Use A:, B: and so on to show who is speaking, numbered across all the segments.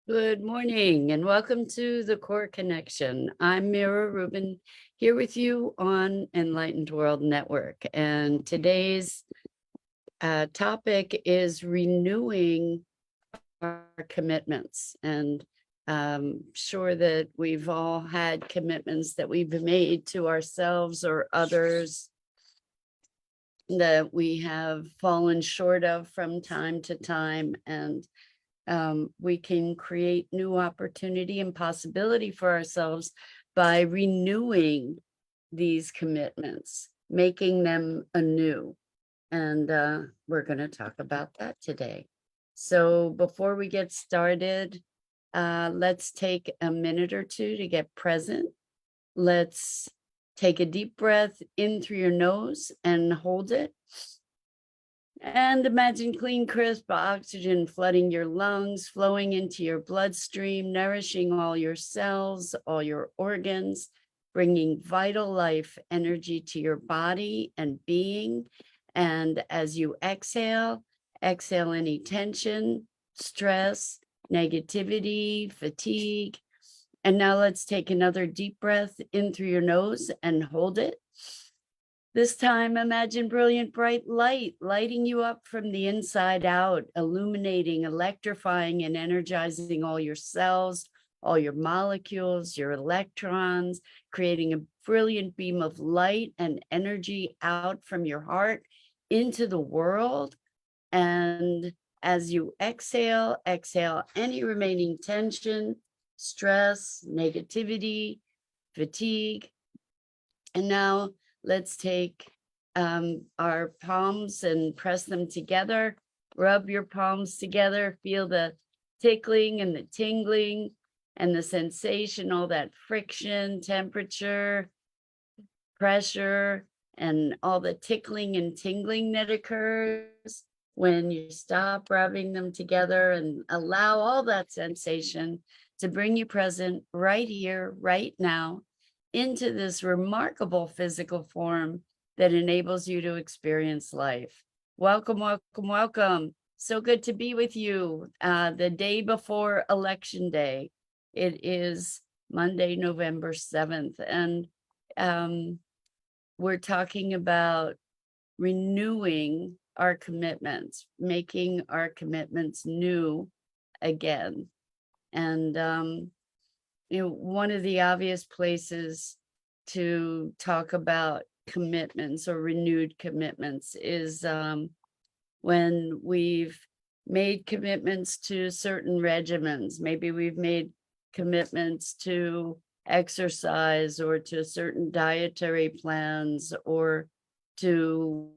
A: Good morning and welcome to the Core Connection. I'm Mira Rubin here with you on Enlightened World Network. And today's topic is renewing our commitments. And sure that we've all had commitments that we've made to ourselves or others that we have fallen short of from time to time. And we can create new opportunity and possibility for ourselves by renewing these commitments, making them anew. And we're going to talk about that today. So before we get started, let's take a minute or two to get present. Let's take a deep breath in through your nose and hold it. And imagine clean, crisp oxygen flooding your lungs, flowing into your bloodstream, nourishing all your cells, all your organs, bringing vital life energy to your body and being. And as you exhale, exhale any tension, stress, negativity, fatigue. And now let's take another deep breath in through your nose and hold it. This time, imagine brilliant, bright light lighting you up from the inside out, illuminating, electrifying, and energizing all your cells, all your molecules, your electrons, creating a brilliant beam of light and energy out from your heart into the world. And as you exhale, exhale any remaining tension, stress, negativity, fatigue. And now let's take our palms and press them together. Rub your palms together. Feel the tickling and the tingling and the sensation, all that friction, temperature, pressure, and all the tickling and tingling that occurs when you stop rubbing them together and allow all that sensation to bring you present right here, right now, into this remarkable physical form that enables you to experience life. Welcome, welcome, welcome. So good to be with you the day before Election Day. It is Monday, November 7th, and we're talking about renewing our commitments, making our commitments new again. And one of the obvious places to talk about commitments or renewed commitments is when we've made commitments to certain regimens. Maybe we've made commitments to exercise or to certain dietary plans or to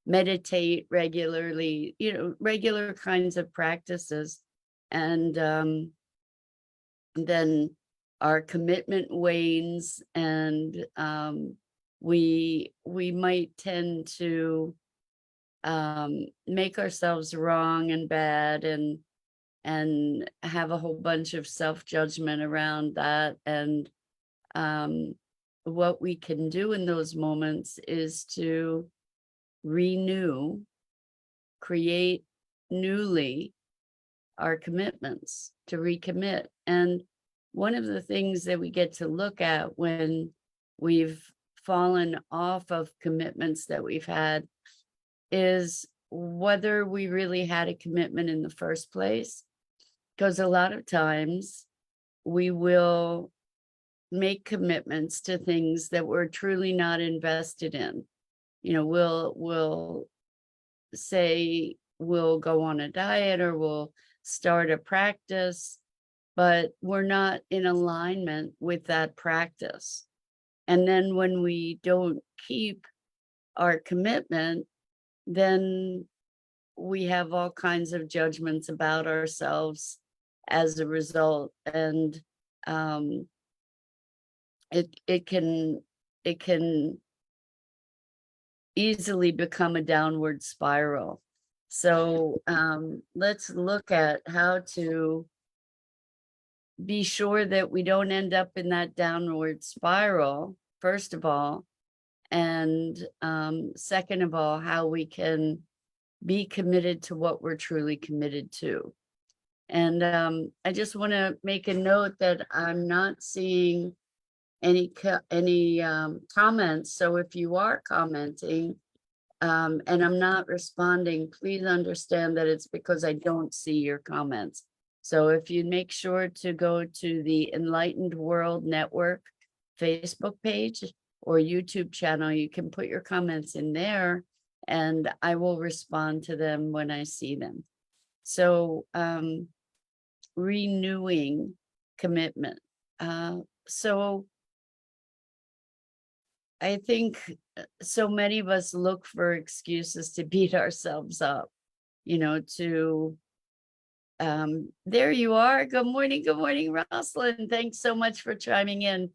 A: meditate regularly, regular kinds of practices. And then our commitment wanes, and we might tend to make ourselves wrong and bad and have a whole bunch of self-judgment around that. And what we can do in those moments is to renew, create newly our commitments, to recommit. And one of the things that we get to look at when we've fallen off of commitments that we've had is whether we really had a commitment in the first place. Because a lot of times we will make commitments to things that we're truly not invested in. We'll say we'll go on a diet or we'll start a practice, but we're not in alignment with that practice. And then when we don't keep our commitment, then we have all kinds of judgments about ourselves as a result. And it can easily become a downward spiral. So let's look at how to be sure that we don't end up in that downward spiral, first of all, and second of all, how we can be committed to what we're truly committed to. And I just want to make a note that I'm not seeing any comments. So if you are commenting and I'm not responding, please understand that it's because I don't see your comments. So if you make sure to go to the Enlightened World Network Facebook page or YouTube channel, you can put your comments in there and I will respond to them when I see them. So renewing commitment. So I think so many of us look for excuses to beat ourselves up, to there you are. Good morning, Rosalind. Thanks so much for chiming in.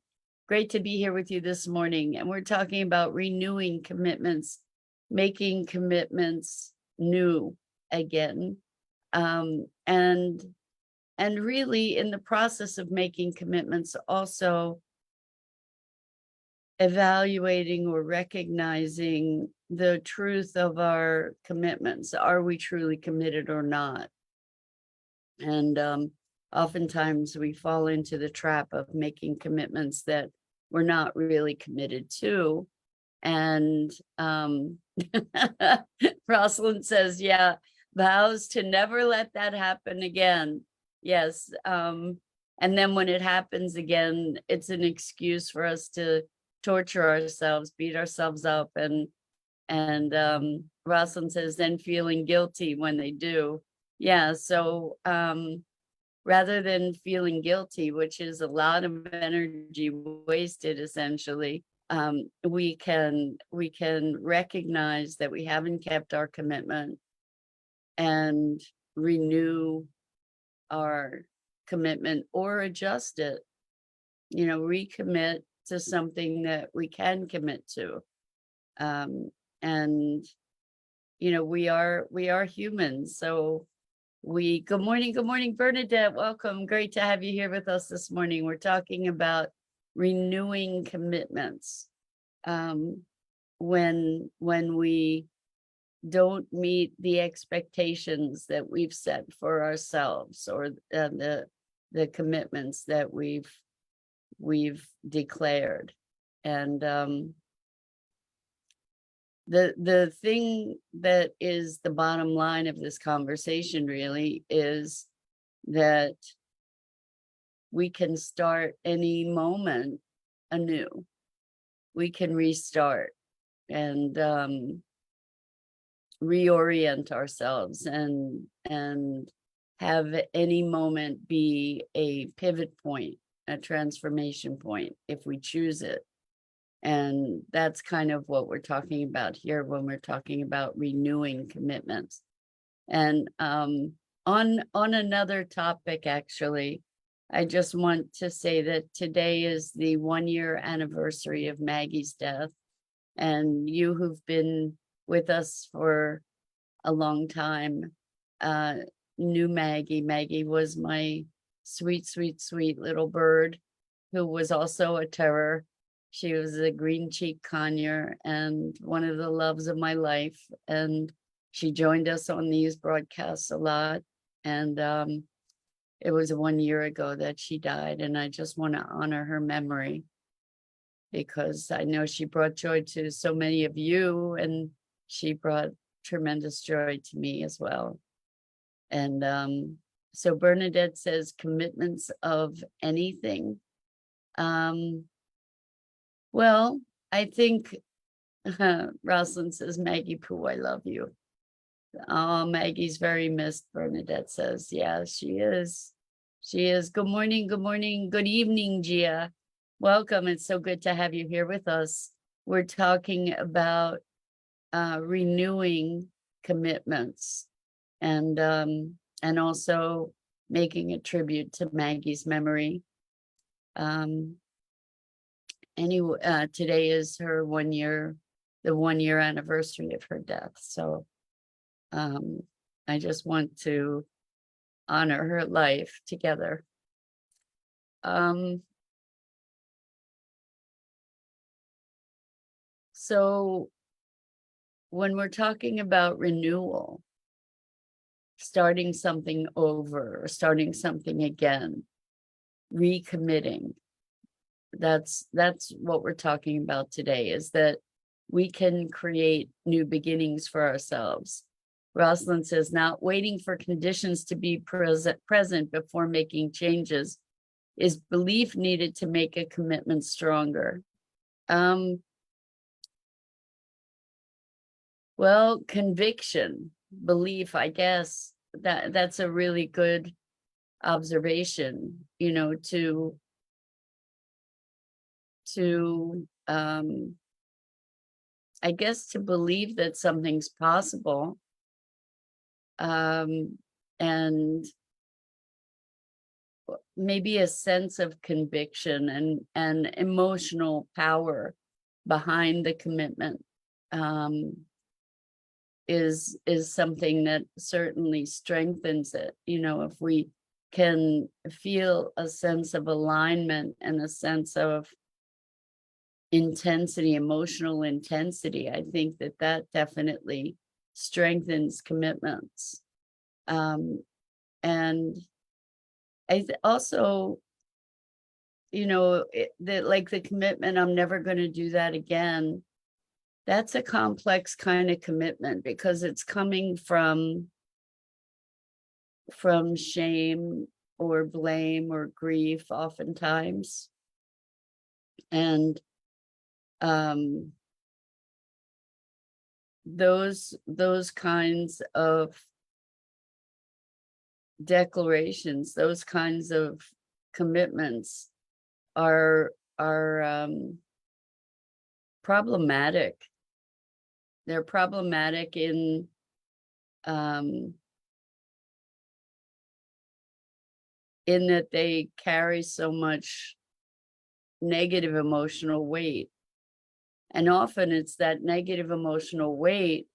A: Great to be here with you this morning. And we're talking about renewing commitments, making commitments new again. And really in the process of making commitments, also evaluating or recognizing the truth of our commitments. Are we truly committed or not? And oftentimes we fall into the trap of making commitments that we're not really committed to. And Rosalind says, yeah, vows to never let that happen again. Yes. And then when it happens again, it's an excuse for us to torture ourselves, beat ourselves up. And Rosalind says, then feeling guilty when they do. Yeah. So rather than feeling guilty, which is a lot of energy wasted, essentially, we can recognize that we haven't kept our commitment and renew our commitment or adjust it, recommit to something that we can commit to. And we are humans, so good morning, Bernadette. Welcome. Great to have you here with us this morning. We're talking about renewing commitments. When we don't meet the expectations that we've set for ourselves, or the commitments that we've declared. And the thing that is the bottom line of this conversation really is that we can start any moment anew. We can restart and reorient ourselves and have any moment be a pivot point, a transformation point, if we choose it. And that's kind of what we're talking about here when we're talking about renewing commitments. And on another topic, actually, I just want to say that today is the 1-year anniversary of Maggie's death. And you who've been with us for a long time knew Maggie. Maggie was my sweet, sweet, sweet little bird who was also a terror. She was a green cheek conure and one of the loves of my life. And she joined us on these broadcasts a lot. And it was 1 year ago that she died. And I just want to honor her memory, because I know she brought joy to so many of you, and she brought tremendous joy to me as well. And so Bernadette says commitments of anything. Well, I think Rosalind says, Maggie Pooh, I love you. Oh, Maggie's very missed, Bernadette says. Yeah, she is. She is. Good morning, good evening, Gia. Welcome. It's so good to have you here with us. We're talking about renewing commitments and also making a tribute to Maggie's memory. Today is her 1 year, the 1 year anniversary of her death. So I just want to honor her life together. So when we're talking about renewal, starting something over, or starting something again, recommitting. That's what we're talking about today, is that we can create new beginnings for ourselves. Rosalind says, not waiting for conditions to be present before making changes is belief needed to make a commitment stronger. Well, conviction, belief, I guess that's a really good observation, to I guess to believe that something's possible, and maybe a sense of conviction and emotional power behind the commitment, is something that certainly strengthens it. If we can feel a sense of alignment and a sense of intensity, emotional intensity, I think that definitely strengthens commitments. And I also, like the commitment, I'm never going to do that again. That's a complex kind of commitment, because it's coming from shame or blame or grief oftentimes. And those kinds of declarations, those kinds of commitments are problematic. They're problematic in that they carry so much negative emotional weight. And often it's that negative emotional weight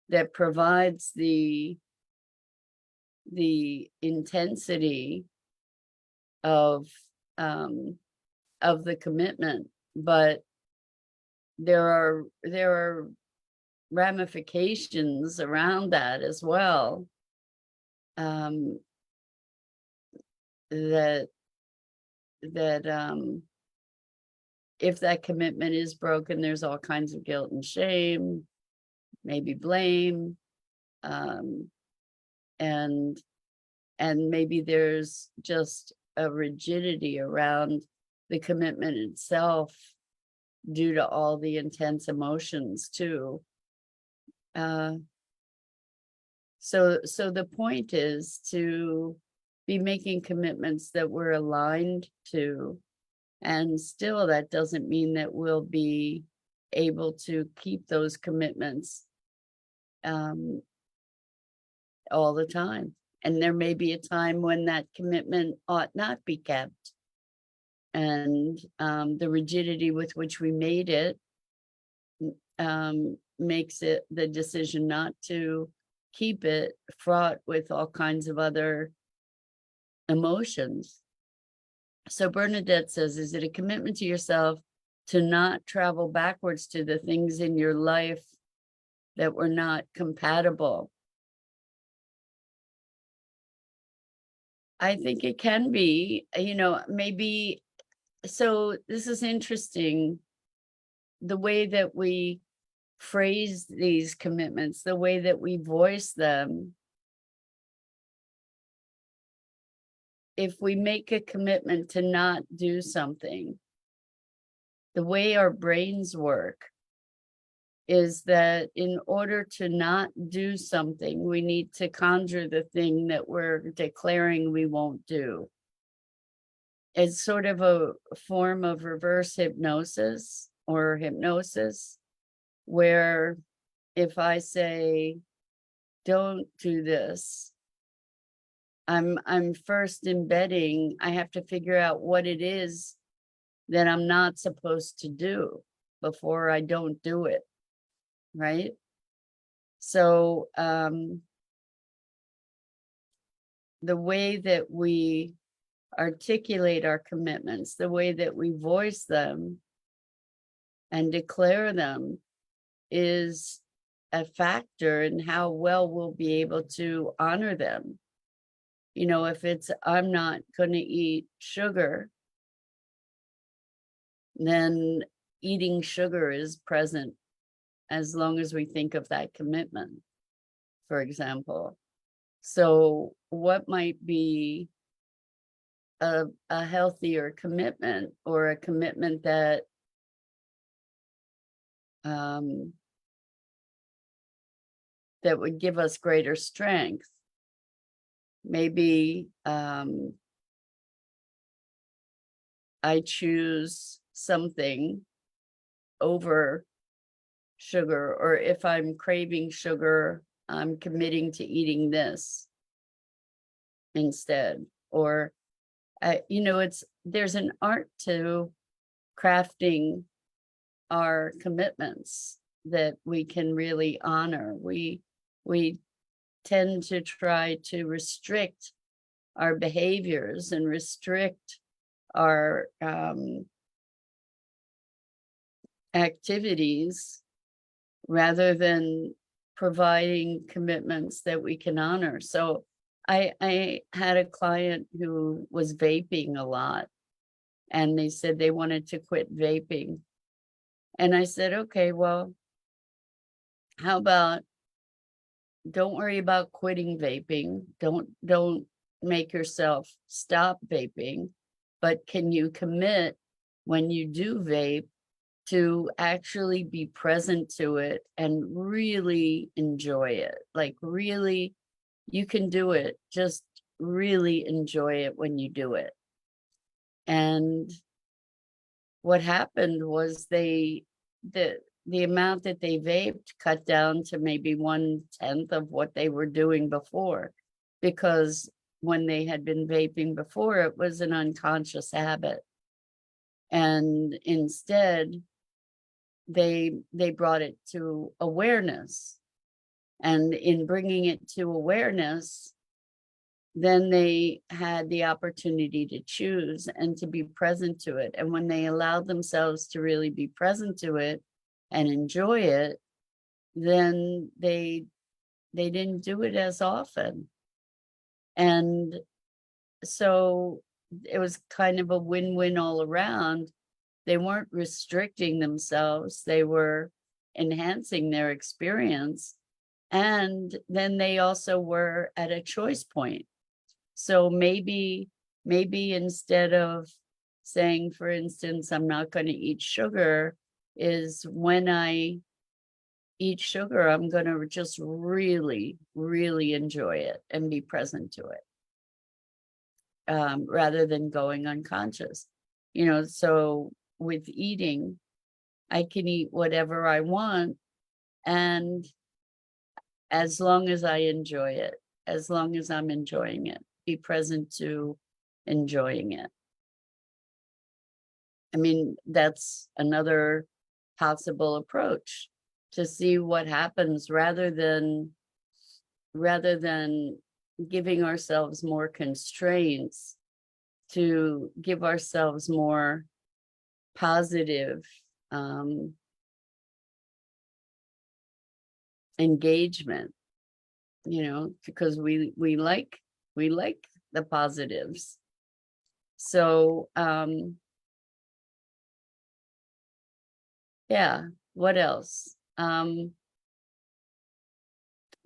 A: that provides the intensity of the commitment. But there are ramifications around that as well, that if that commitment is broken, there's all kinds of guilt and shame, maybe blame, and maybe there's just a rigidity around the commitment itself due to all the intense emotions too. So the point is to be making commitments that we're aligned to, and still that doesn't mean that we'll be able to keep those commitments all the time. And there may be a time when that commitment ought not be kept. And the rigidity with which we made it makes it, the decision not to keep it, fraught with all kinds of other emotions. So Bernadette says, is it a commitment to yourself to not travel backwards to the things in your life that were not compatible? I think it can be, maybe. So this is interesting, the way that we phrase these commitments, the way that we voice them. If we make a commitment to not do something, the way our brains work is that in order to not do something, we need to conjure the thing that we're declaring we won't do. It's sort of a form of reverse hypnosis or hypnosis, where if I say, don't do this, I'm first embedding, I have to figure out what it is that I'm not supposed to do before I don't do it, right? So the way that we articulate our commitments, the way that we voice them and declare them is a factor in how well we'll be able to honor them. You know, if it's, I'm not going to eat sugar, then eating sugar is present as long as we think of that commitment, for example. So what might be a healthier commitment, or a commitment that that would give us greater strength? Maybe I choose something over sugar, or if I'm craving sugar, I'm committing to eating this instead. Or you know, there's an art to crafting our commitments that we can really honor. We tend to try to restrict our behaviors and restrict our activities, rather than providing commitments that we can honor. So I had a client who was vaping a lot, and they said they wanted to quit vaping. And I said, okay, well, how about, don't worry about quitting vaping. Don't make yourself stop vaping, but can you commit when you do vape to actually be present to it and really enjoy it? Like, really, you can do it. Just really enjoy it when you do it. And what happened was the amount that they vaped cut down to maybe 1/10 of what they were doing before, because when they had been vaping before, it was an unconscious habit. And instead, they brought it to awareness. And in bringing it to awareness, then they had the opportunity to choose and to be present to it. And when they allowed themselves to really be present to it and enjoy it, then they didn't do it as often. And so it was kind of a win-win all around. They weren't restricting themselves, they were enhancing their experience. And then they also were at a choice point. So maybe instead of saying, for instance, I'm not going to eat sugar, is when I eat sugar, I'm going to just really, really enjoy it and be present to it, rather than going unconscious. You know, so with eating, I can eat whatever I want, and as long as I enjoy it, as long as I'm enjoying it, be present to enjoying it. I mean, that's another possible approach to see what happens, rather than giving ourselves more constraints, to give ourselves more positive engagement, you know, because we like the positives. So yeah, what else?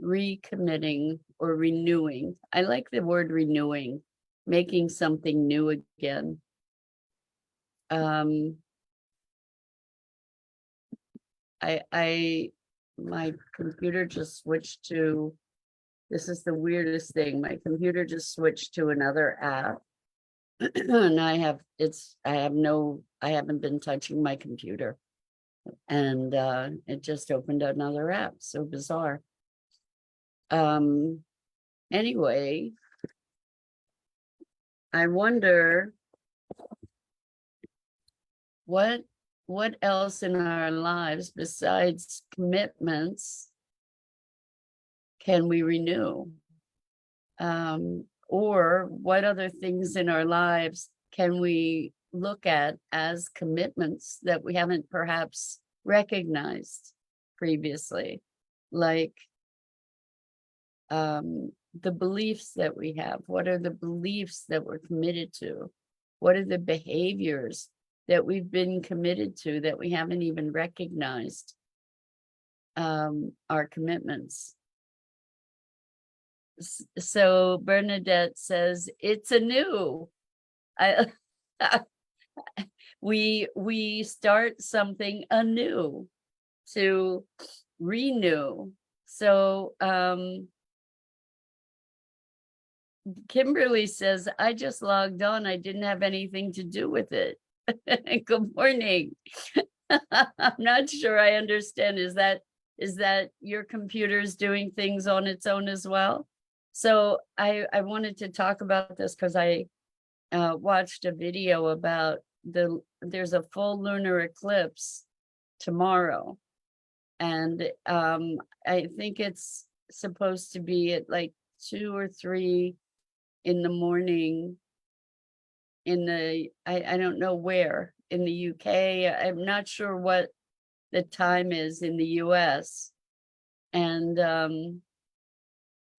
A: Recommitting or renewing. I like the word renewing, making something new again. My computer just switched to, this is the weirdest thing. My computer just switched to another app. And I haven't been touching my computer. And it just opened another app. So bizarre. Anyway, I wonder what else in our lives besides commitments can we renew? Or what other things in our lives can we look at as commitments that we haven't perhaps recognized previously? like the beliefs that we have. What are the beliefs that we're committed to? What are the behaviors that we've been committed to that we haven't even recognized our commitments? So Bernadette says, it's anew. I we start something anew, to renew. So Kimberly says, I just logged on. I didn't have anything to do with it. Good morning. I'm not sure I understand. Is that your computer's doing things on its own as well? So I wanted to talk about this because I watched a video about there's a full lunar eclipse tomorrow. And I think it's supposed to be at like 2 or 3 in the morning in I don't know where in the UK. I'm not sure what the time is in the US. And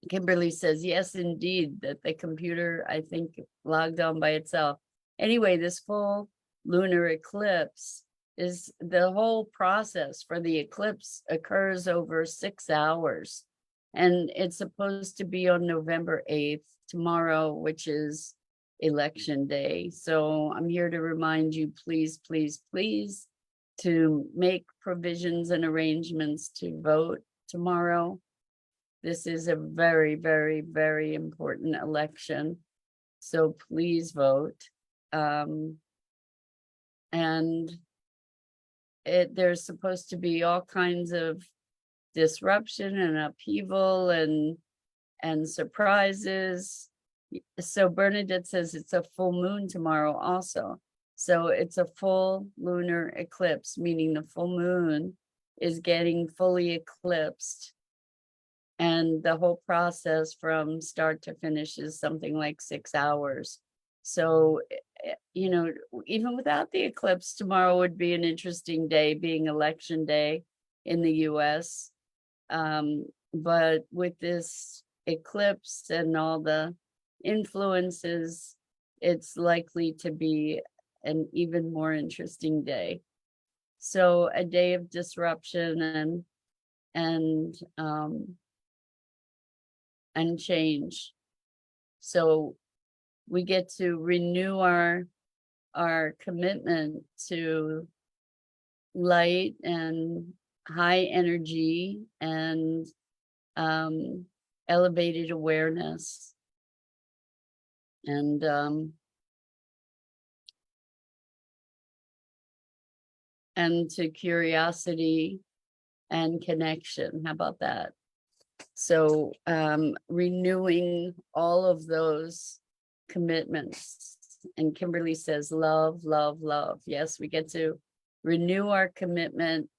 A: Kimberly says, yes, indeed, that the computer, I think, logged on by itself. Anyway, this full lunar eclipse is the whole process for the eclipse occurs over 6 hours. And it's supposed to be on November 8th, tomorrow, which is election day. So I'm here to remind you, please, please, please, to make provisions and arrangements to vote tomorrow. This is a very, very, very important election. So please vote. And there's supposed to be all kinds of disruption and upheaval and surprises. So Bernadette says it's a full moon tomorrow also. So it's a full lunar eclipse, meaning the full moon is getting fully eclipsed. And the whole process from start to finish is something like 6 hours. So, even without the eclipse, tomorrow would be an interesting day, being election day in the US. But with this eclipse and all the influences, it's likely to be an even more interesting day. So a day of disruption and change. So we get to renew our commitment to light and high energy and elevated awareness and to curiosity and connection. How about that? So renewing all of those commitments. And Kimberly says, love, love, love. Yes, we get to renew our commitment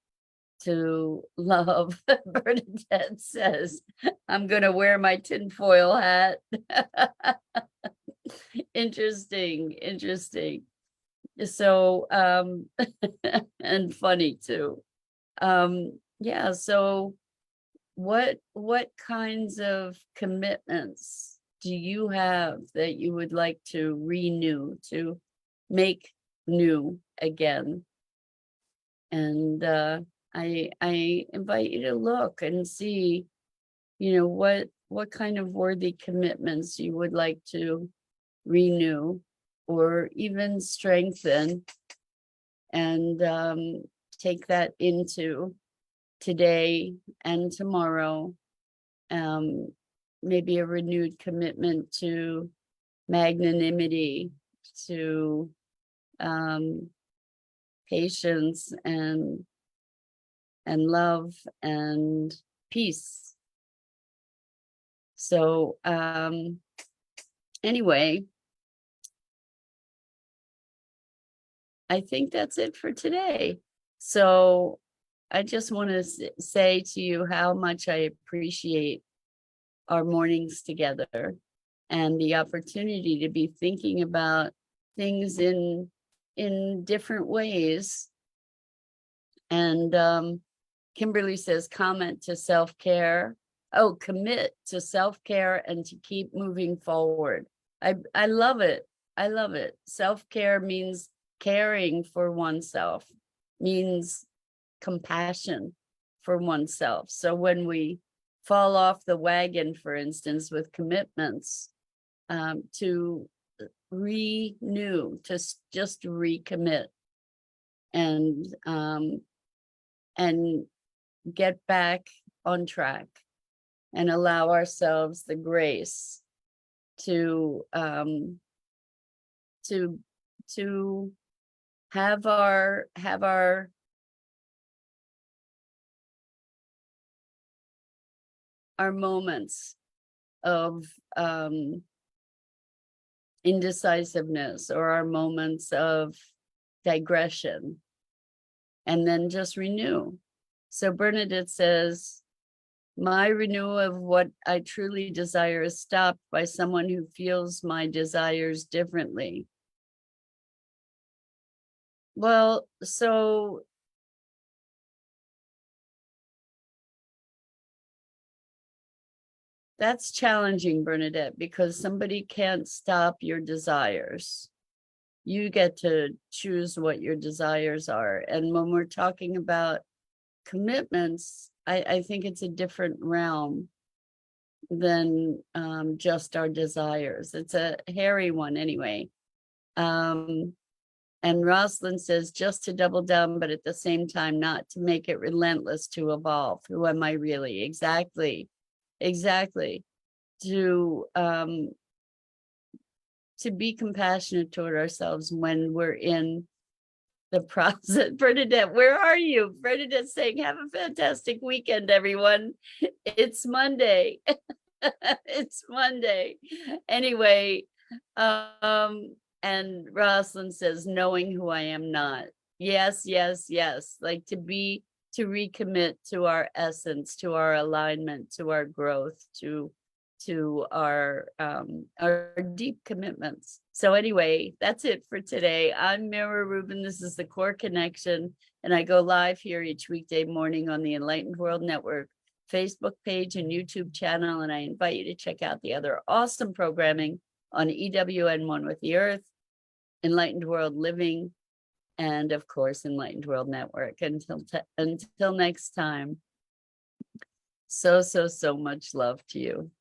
A: to love. Bernadette says, I'm going to wear my tinfoil hat. Interesting. So, and funny too. Yeah, so what kinds of commitments do you have that you would like to renew, to make new again? And I invite you to look and see, what kind of worthy commitments you would like to renew or even strengthen, and take that into today and tomorrow. Maybe a renewed commitment to magnanimity, to patience and love and peace. So anyway, I think that's it for today. So I just want to say to you how much I appreciate our mornings together and the opportunity to be thinking about things in different ways. And Kimberly says, comment to self-care. Oh, commit to self-care and to keep moving forward. I love it. I love it. Self-care means caring for oneself, means compassion for oneself. So when we fall off the wagon, for instance, with commitments, to renew, to just recommit and get back on track and allow ourselves the grace to have our moments of indecisiveness, or our moments of digression, and then just renew. So Bernadette says, my renewal of what I truly desire is stopped by someone who feels my desires differently. Well, so that's challenging, Bernadette, because somebody can't stop your desires. You get to choose what your desires are. And when we're talking about commitments, I think it's a different realm than just our desires. It's a hairy one anyway. And Rosalind says, just to double down, but at the same time, not to make it relentless, to evolve. Who am I really? Exactly. Exactly. To be compassionate toward ourselves when we're in the process. Bernadette, where are you? Bernadette's saying, have a fantastic weekend, everyone. It's Monday. It's Monday. Anyway, and Rosalind says, knowing who I am not. Yes, yes, yes. Like to recommit to our essence, to our alignment, to our growth, to our deep commitments. So anyway, that's it for today. I'm Mira Rubin. This is the Core Connection, and I go live here each weekday morning on the Enlightened World Network Facebook page and YouTube channel, and I invite you to check out the other awesome programming on EWN One with the Earth, Enlightened World Living, and of course, Enlightened World Network. Until next time, so much love to you.